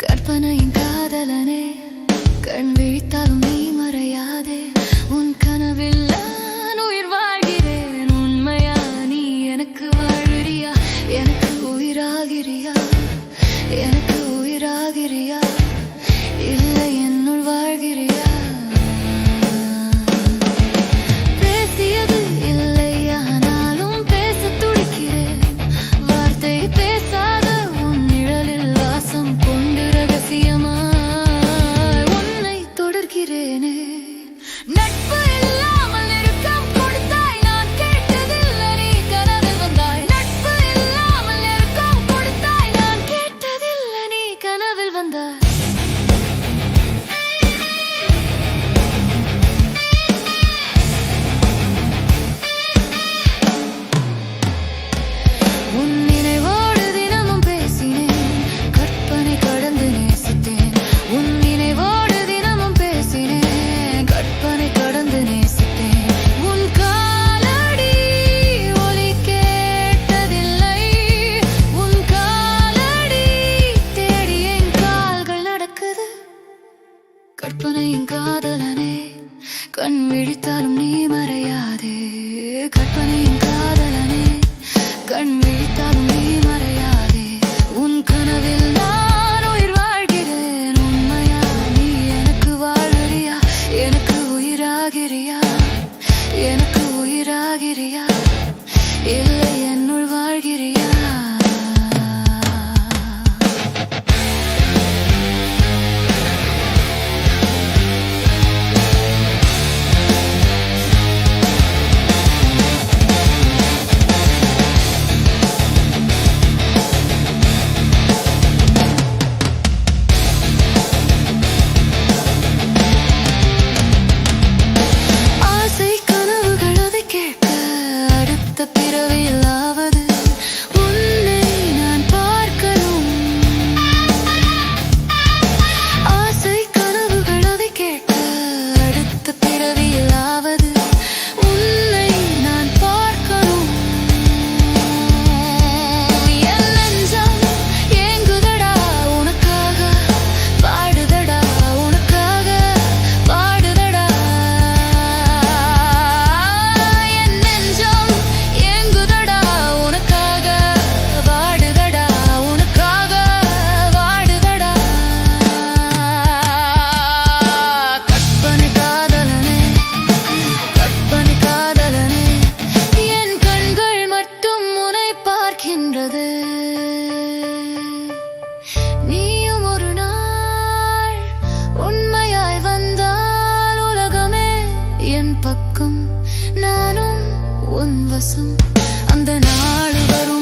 கற்பனையின் காதலனே, கண் விழித்தாலும் நீ மறையாதே. உன் கனவில் நான் உயிர் வாழ்கிறேன். உண்மையா நீ எனக்கு வாழ்கிறியா? எனக்கு உயிராகிறியா? எனக்கு உயிராகிறியா? இல்லை என்னுள் வாழ்கிறியா? பேசியது இல்லை, ஆனாலும் பேச துடிக்கிறேன். வார்த்தை பேசாத உன் நிழலில் வாசம் கொண்டு ரகசியமாய் உன்னை தொடர்கிறேனே. நட்பு இல்லாமல் நெருக்கம் கொடுத்தாய், நான் கேட்டதில்லை, நீ கனவில் வந்தாய். நட்பு இல்லாமல் நெருக்கம் கொடுத்தாய், நான் கேட்டதில்லை, நீ கனவில் வந்தாய். உன் நினைவோடு தினமும் பேசினேன், கற்பனை கடந்து நேசித்தேன். உன் நினைவோடு தினமும் பேசினேன், கற்பனை கடந்து நேசித்தேன். உன் காலடி ஒலி கேட்டதில்லை, உன் காலடி தேடி என் கால்கள் நடக்குது. கற்பனையின் காதலனே, கண் விழித்தாலும் நீ மறையாதே. கற்பனையின் காதலனே, கண் விழித்தாலும் நீ மறையாதே. உன் கனவில் நான் உயிர் வாழ்கிறேன். உண்மையா நீ எனக்கு வாழ்கிறியா? எனக்கு உயிராகிறியா? எனக்கு உயிராகிறியா? இல்லை என்னுள் வாழ்கிறியா? ஆசை கனவுகள் அதை கேட்க, அடுத்த பிறவியிலாவது உன்னை நான் பார்க்கணும். ஆசை கனவுகள் அதை கேட்க, அடுத்த பிறவியிலாவது உன்னை நான் பார்க்கணும். என் நெஞ்சம் ஏங்குதடா உனக்காக, பாடுதடா உனக்காக, பாடுதடா. என் நெஞ்சம் ஏங்குதடா உனக்காக, பாடுதடா உனக்காக, பாடுதடா. கற்பனை காதலனே, கற்பனை காதலனே, என் கண்கள் மட்டும் உன்னை பார்க்கின்றது. நீயும் ஒரு நாள் உண்மையாய் வந்தால் உலகமே என் பக்கம், நானும் உன் வசம். அந்த நாள் வரும்.